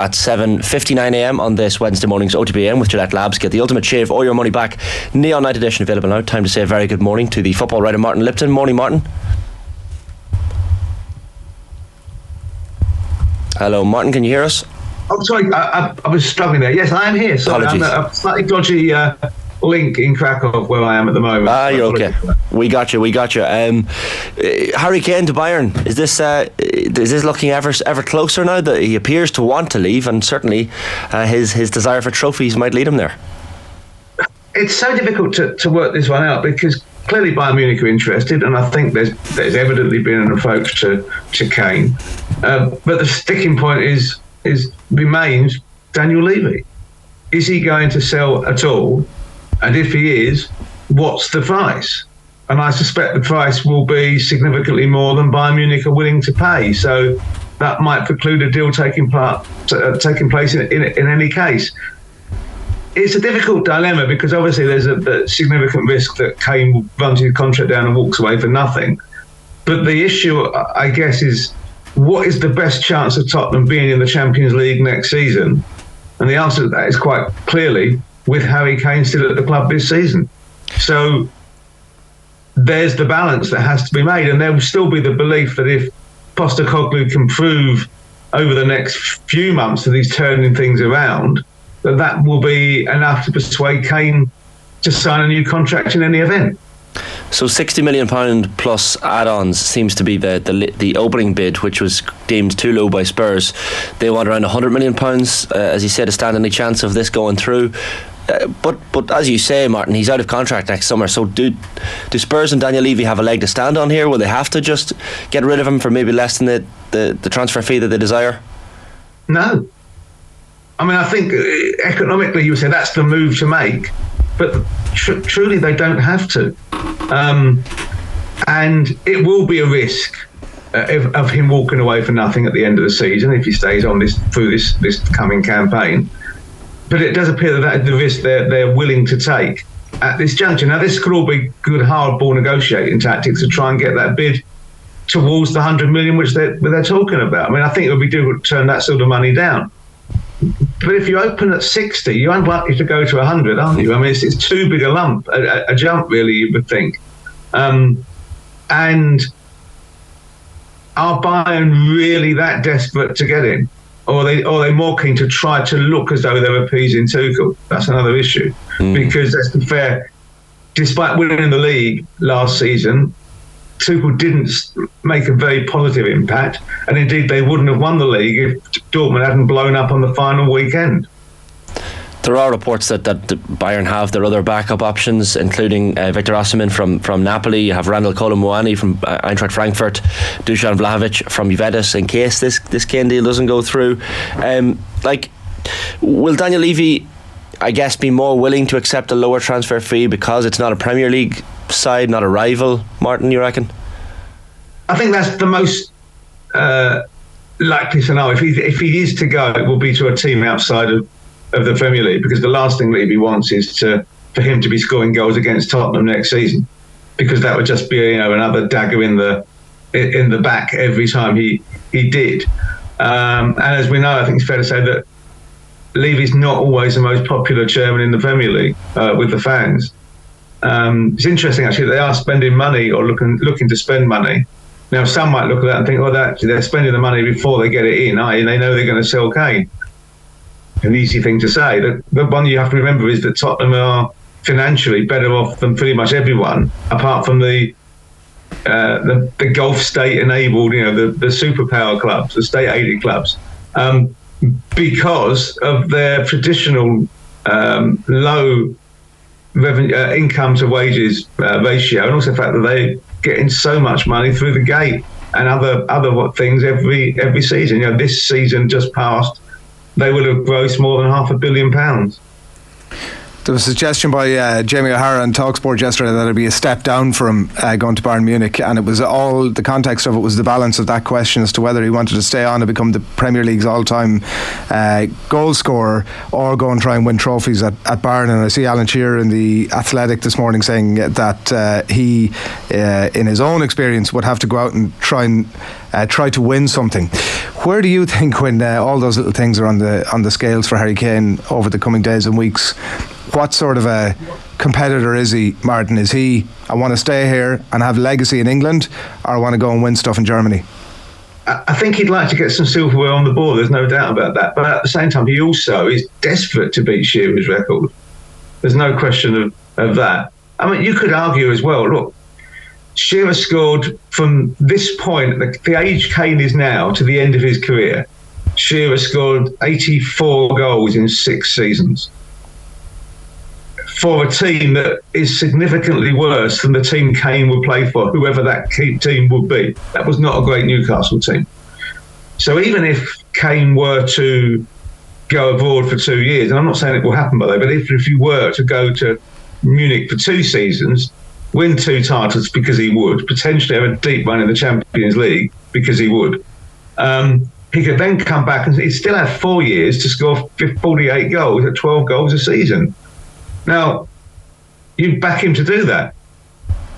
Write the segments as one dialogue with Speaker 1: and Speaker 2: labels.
Speaker 1: at 7:59 a.m. on this Wednesday morning's OTB AM with Gillette Labs. Get the ultimate shave or your money back. Neon Night Edition available now. Time to say a very good morning to the football writer Martin Lipton. Morning, Martin. Hello, Martin, can you hear us?
Speaker 2: Oh, sorry, I was struggling there. Yes, I am here. Sorry,
Speaker 1: apologies.
Speaker 2: I'm a slightly dodgy link in Krakow where I am at the moment.
Speaker 1: You're okay. We got you. Harry Kane to Bayern. Is this looking ever closer now? That he appears to want to leave, and certainly his desire for trophies might lead him there.
Speaker 2: It's so difficult to work this one out because clearly Bayern Munich are interested, and I think there's evidently been an approach to Kane. But the sticking point remains Daniel Levy. Is he going to sell at all? And if he is, what's the price? And I suspect the price will be significantly more than Bayern Munich are willing to pay. So that might preclude a deal taking place in any case. It's a difficult dilemma because obviously there's a significant risk that Kane runs his contract down and walks away for nothing. But the issue, I guess, is what is the best chance of Tottenham being in the Champions League next season? And the answer to that is quite clearly with Harry Kane still at the club this season. So there's the balance that has to be made. And there will still be the belief that if Postecoglou can prove over the next few months that he's turning things around, that will be enough to persuade Kane to sign a new contract in any event.
Speaker 1: So £60 million plus add-ons seems to be the opening bid, which was deemed too low by Spurs. They want around £100 million, as you said, to stand any chance of this going through. But as you say, Martin, he's out of contract next summer. So do Spurs and Daniel Levy have a leg to stand on here? Will they have to just get rid of him for maybe less than the transfer fee that they desire?
Speaker 2: No. I mean, I think economically you would say that's the move to make, but truly they don't have to. And it will be a risk of him walking away for nothing at the end of the season if he stays on through this coming campaign. But it does appear that the risk they're willing to take at this juncture. Now, this could all be good hardball negotiating tactics to try and get that bid towards the 100 million which they're talking about. I mean, I think it would be difficult to turn that sort of money down. But if you open at 60, you're unlikely to go to 100, aren't you? I mean, it's too big a jump, really, you would think. And are Bayern really that desperate to get him? Or are they more keen to try to look as though they're appeasing Tuchel? That's another issue. Because let's be fair, despite winning the league last season, Tuchel didn't make a very positive impact, and indeed they wouldn't have won the league if Dortmund hadn't blown up on the final weekend.
Speaker 1: There are reports that Bayern have their other backup options, including Victor Osimhen from Napoli. You have Randal Kolo Muani from Eintracht Frankfurt, Dusan Vlahovic from Juventus, in case this Kane deal doesn't go through. Will Daniel Levy, I guess, be more willing to accept a lower transfer fee because it's not a Premier League side, not a rival, Martin, you reckon?
Speaker 2: I think that's the most likely scenario. If he is to go, it will be to a team outside of the Premier League, because the last thing Levy wants is for him to be scoring goals against Tottenham next season, because that would just be another dagger in the back every time he did. And as we know, I think it's fair to say that Levy's not always the most popular chairman in the Premier League with the fans. It's interesting actually that they are spending money or looking to spend money. Now some might look at that and think, they're spending the money before they get it in, and they know they're going to sell Kane. An easy thing to say. The one you have to remember is that Tottenham are financially better off than pretty much everyone, apart from the Gulf state-enabled, the superpower clubs, the state-aided clubs, because of their traditional low revenue, income to wages ratio, and also the fact that they're getting so much money through the gate and other things every season. This season just passed, they would have grossed more than £500 million.
Speaker 3: There was a suggestion by Jamie O'Hara on TalkSport yesterday that it'd be a step down for him going to Bayern Munich, and it was all the context of it was the balance of that question as to whether he wanted to stay on and become the Premier League's all-time goal scorer or go and try and win trophies at Bayern. And I see Alan Shearer in the Athletic this morning saying that he, in his own experience, would have to go out and try to win something. Where do you think, when all those little things are on the scales for Harry Kane over the coming days and weeks, what sort of a competitor is he, Martin? Is he, I want to stay here and have legacy in England, or I want to go and win stuff in Germany?
Speaker 2: I think he'd like to get some silverware on the board, there's no doubt about that. But at the same time, he also is desperate to beat Shearer's record. There's no question of that. I mean, you could argue as well, look, Shearer scored from this point, the age Kane is now, to the end of his career. Shearer scored 84 goals in 6 seasons. For a team that is significantly worse than the team Kane would play for, whoever that team would be. That was not a great Newcastle team. So even if Kane were to go abroad for 2 years, and I'm not saying it will happen by the way, but if he were to go to Munich for 2 seasons, win 2 titles because he would, potentially have a deep run in the Champions League because he would, he could then come back and he'd still have 4 years to score 48 goals at 12 goals a season. Now, you'd back him to do that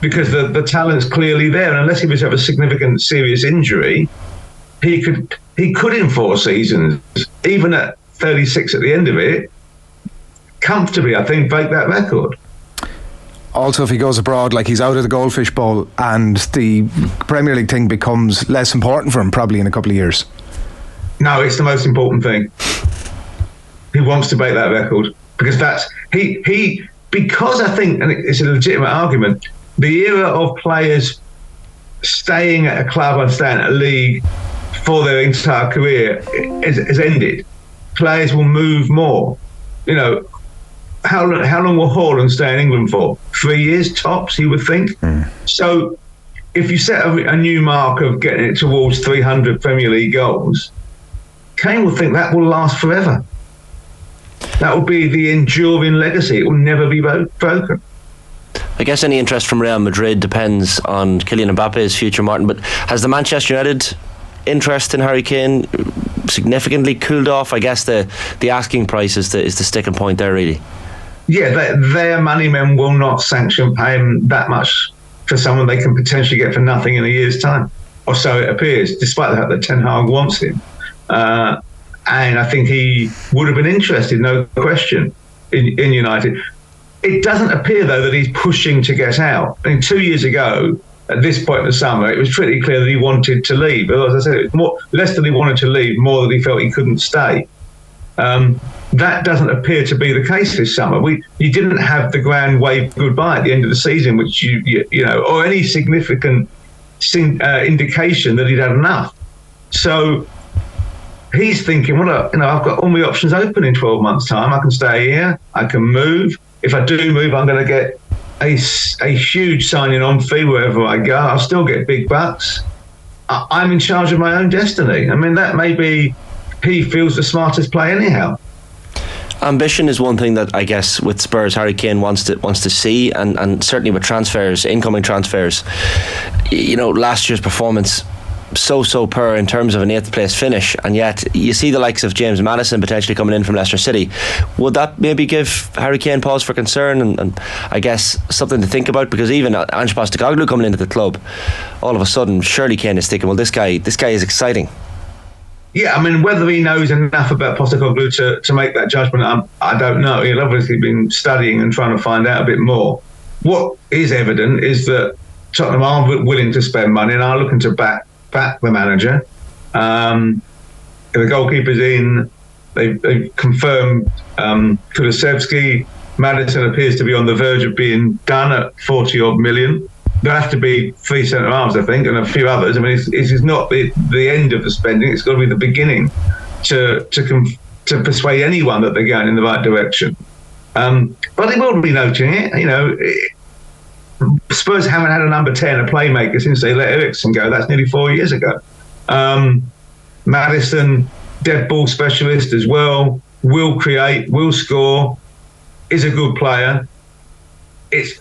Speaker 2: because the talent's clearly there, and unless he was to have a significant serious injury, he could in 4 seasons, even at 36 at the end of it, comfortably, I think, break that record.
Speaker 3: Also, if he goes abroad, like he's out of the Goldfish Bowl, and the Premier League thing becomes less important for him probably in a couple of years.
Speaker 2: No, it's the most important thing. He wants to break that record because that's because I think, and it's a legitimate argument, the era of players staying at a club and staying at a league for their entire career has ended. Players will move more. You know, how long will Haaland stay in England for? 3 years tops, you would think. So if you set a new mark of getting it towards 300 Premier League goals, Kane will think that will last forever. That will be the enduring legacy. It will never be broken.
Speaker 1: I guess any interest from Real Madrid depends on Kylian Mbappe's future, Martin, but has the Manchester United interest in Harry Kane significantly cooled off? I guess the asking price is the sticking point there, really.
Speaker 2: Yeah, their money men will not sanction paying that much for someone they can potentially get for nothing in a year's time, or so it appears, despite the fact that Ten Hag wants him. And I think he would have been interested, no question, in United. It doesn't appear, though, that he's pushing to get out. I mean, 2 years ago, at this point in the summer, it was pretty clear that he wanted to leave. But as I said, it was less that he wanted to leave, more that he felt he couldn't stay. That doesn't appear to be the case this summer. You didn't have the grand wave goodbye at the end of the season, which you know, or any significant indication that he'd had enough. So he's thinking, well, I've got all my options open in 12 months' time. I can stay here. I can move. If I do move, I'm going to get a huge signing on fee wherever I go. I'll still get big bucks. I'm in charge of my own destiny. I mean, that may be he feels the smartest play anyhow.
Speaker 1: Ambition is one thing that I guess with Spurs Harry Kane wants to see, and certainly with transfers, incoming transfers. You know, last year's performance so poor in terms of an 8th place finish, and yet you see the likes of James Maddison potentially coming in from Leicester City. Would that maybe give Harry Kane pause for concern and I guess something to think about? Because even Ange Postecoglou coming into the club, all of a sudden surely Kane is thinking, well, this guy is exciting.
Speaker 2: Yeah, I mean, whether he knows enough about Postecoglou to make that judgment, I don't know. He'll obviously been studying and trying to find out a bit more. What is evident is that Tottenham are willing to spend money and are looking to back the manager. The goalkeeper's in. They've confirmed Kulusevski. Maddison appears to be on the verge of being done at 40-odd million. There'll have to be 3 centre-halves, I think, and a few others. I mean, it is not the end of the spending. It's got to be the beginning to persuade anyone that they're going in the right direction. But they will be noting it. You know, Spurs haven't had a number 10, a playmaker, since they let Eriksen go. That's nearly 4 years ago. Maddison, dead ball specialist as well, will create, will score. is a good player. It's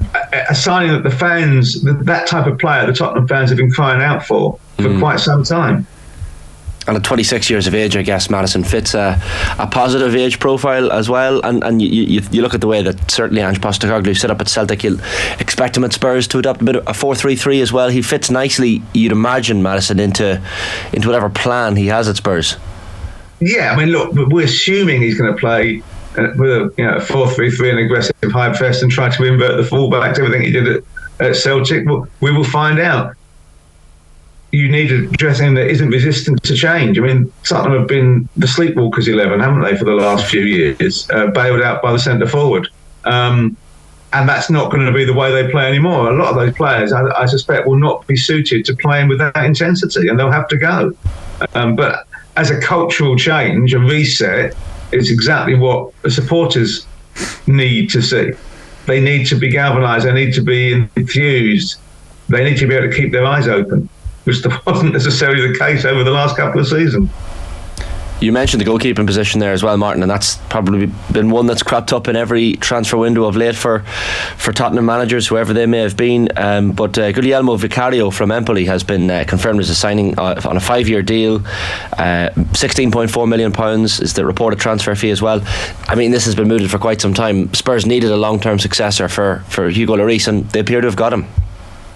Speaker 2: a signing that the fans, that type of player, the Tottenham fans have been crying out for quite some time.
Speaker 1: And at 26 years of age, I guess Maddison fits a positive age profile as well. And you look at the way that certainly Ange Postecoglou set up at Celtic, you'll expect him at Spurs to adopt a bit of a 4-3-3 as well. He fits nicely, you'd imagine, Maddison, into whatever plan he has at Spurs. Yeah,
Speaker 2: I mean, look, we're assuming he's going to play with a 4-3-3, an aggressive high press, and try to invert the fullbacks, everything he did at Celtic. Well, we will find out. You need a dressing that isn't resistant to change. I mean, Tottenham have been the sleepwalkers 11, haven't they, for the last few years, bailed out by the centre forward. And that's not going to be the way they play anymore. A lot of those players, I suspect, will not be suited to playing with that intensity, and they'll have to go. But as a cultural change, a reset, is exactly what the supporters need to see. They need to be galvanised, they need to be infused, they need to be able to keep their eyes open, which wasn't necessarily the case over the last couple of seasons.
Speaker 1: You mentioned the goalkeeping position there as well, Martin, and that's probably been one that's cropped up in every transfer window of late for Tottenham managers, whoever they may have been. But Guglielmo Vicario from Empoli has been confirmed as a signing on a 5-year deal. £16.4 million is the reported transfer fee as well. I mean, this has been mooted for quite some time. Spurs needed a long-term successor for Hugo Lloris, and they appear to have got him.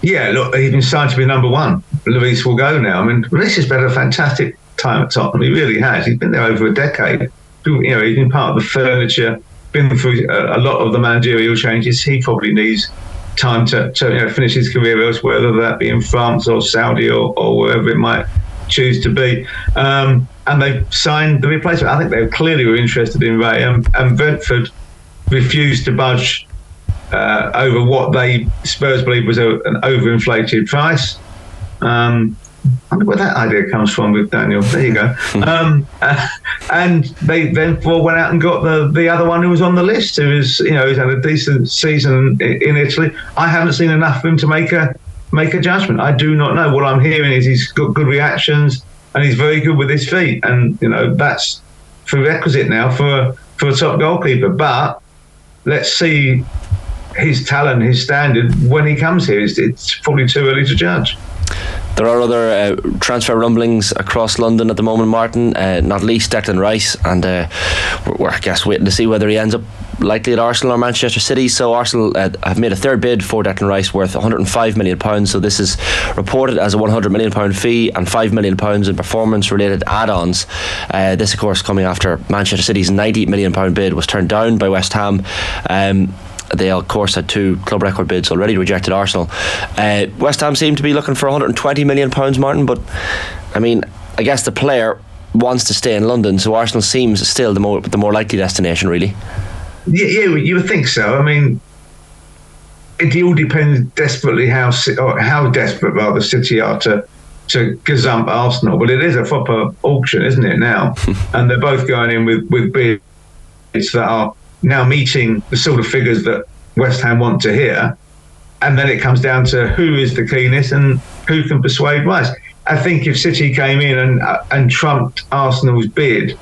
Speaker 2: Yeah, look, he's been signed to be number one. Lloris will go now. I mean, Lloris has been a fantastic time at Tottenham. He really has. He's been there over a decade. He's been part of the furniture, been through a lot of the managerial changes. He probably needs time to finish his career elsewhere, whether that be in France or Saudi or wherever it might choose to be. And they've signed the replacement. I think they clearly were interested in Ray, and Brentford refused to budge over what Spurs believe was an overinflated price. I wonder where that idea comes from with Daniel. There you go. And they then went out and got the other one who was on the list, who's had a decent season in Italy. I haven't seen enough of him to make a judgment. I do not know. What I'm hearing is he's got good reactions and he's very good with his feet, and that's prerequisite now for a top goalkeeper. But let's see his talent, his standard when he comes here. It's probably too early to judge.
Speaker 1: There are other transfer rumblings across London at the moment, Martin, not least Declan Rice, and we're, I guess, waiting to see whether he ends up likely at Arsenal or Manchester City. So Arsenal have made a third bid for Declan Rice worth £105 million. So this is reported as a £100 million fee and £5 million in performance-related add-ons. This, of course, coming after Manchester City's £90 million bid was turned down by West Ham. They, of course, had 2 club record bids already, rejected Arsenal. West Ham seem to be looking for £120 million, Martin, but I mean, I guess the player wants to stay in London, so Arsenal seems still the more likely destination, really.
Speaker 2: Yeah, you would think so. I mean, it all depends desperately how desperate rather City are to gazump Arsenal. But it is a proper auction, isn't it, now? And they're both going in with bids that are now meeting the sort of figures that West Ham want to hear, and then it comes down to who is the keenest and who can persuade Rice. I think if City came in and trumped Arsenal's bid,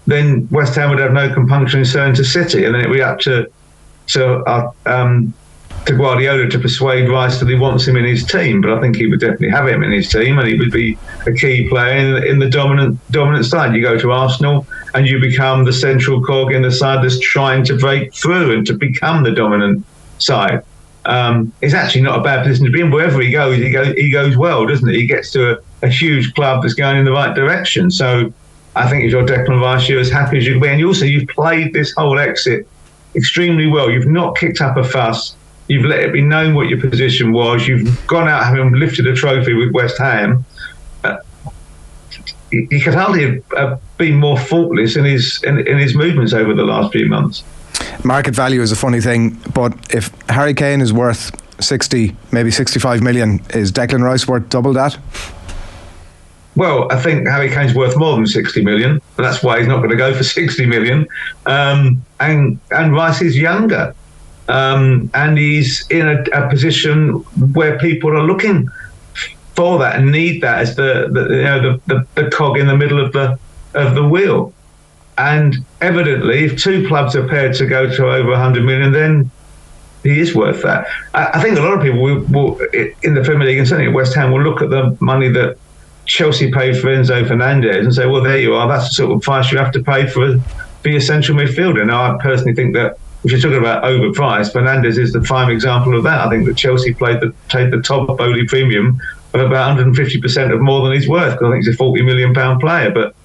Speaker 2: then West Ham would have no compunction in selling to City, and then it would be up to Guardiola to persuade Rice that he wants him in his team. But I think he would definitely have him in his team, and he would be a key player in the dominant side. You go to Arsenal and you become the central cog in the side that's trying to break through and to become the dominant side. It's actually not a bad position to be in. Wherever he goes well, doesn't he? He gets to a huge club that's going in the right direction. So I think if you're Declan Rice, you're as happy as you can be. And you've played this whole exit extremely well. You've not kicked up a fuss. You've let it be known what your position was. You've gone out having lifted a trophy with West Ham. He could hardly have been more faultless in his movements over the last few months.
Speaker 3: Market value is a funny thing, but if Harry Kane is worth 60, maybe 65 million, is Declan Rice worth double that?
Speaker 2: Well, I think Harry Kane's worth more than 60 million. That's why he's not going to go for 60 million. And Rice is younger. And he's in a position where people are looking for that and need that as the cog in the middle of the wheel. And evidently, if two clubs are paired to go to over 100 million, then he is worth that. I think a lot of people will in the Premier League, and certainly at West Ham, will look at the money that Chelsea paid for Enzo Fernandez and say, well, there you are. That's the sort of price you have to pay for your central midfielder. Now, I personally think that if you're talking about overpriced, Fernandez is the prime example of that. I think that Chelsea paid the top Bowley premium of about 150% of more than he's worth, because I think he's a £40 million player. But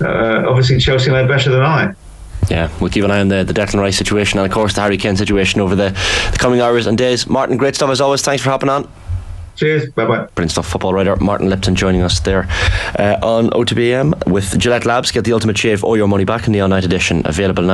Speaker 2: obviously Chelsea know better than I.
Speaker 1: Yeah, we'll keep an eye on the Declan Rice situation and of course the Harry Kane situation over the coming hours and days. Martin, great stuff as always. Thanks for hopping on.
Speaker 2: Cheers, bye-bye.
Speaker 1: Brilliant stuff. Football writer Martin Lipton joining us there on OTB AM with Gillette Labs. Get the ultimate shave or your money back in the all-night edition, available now.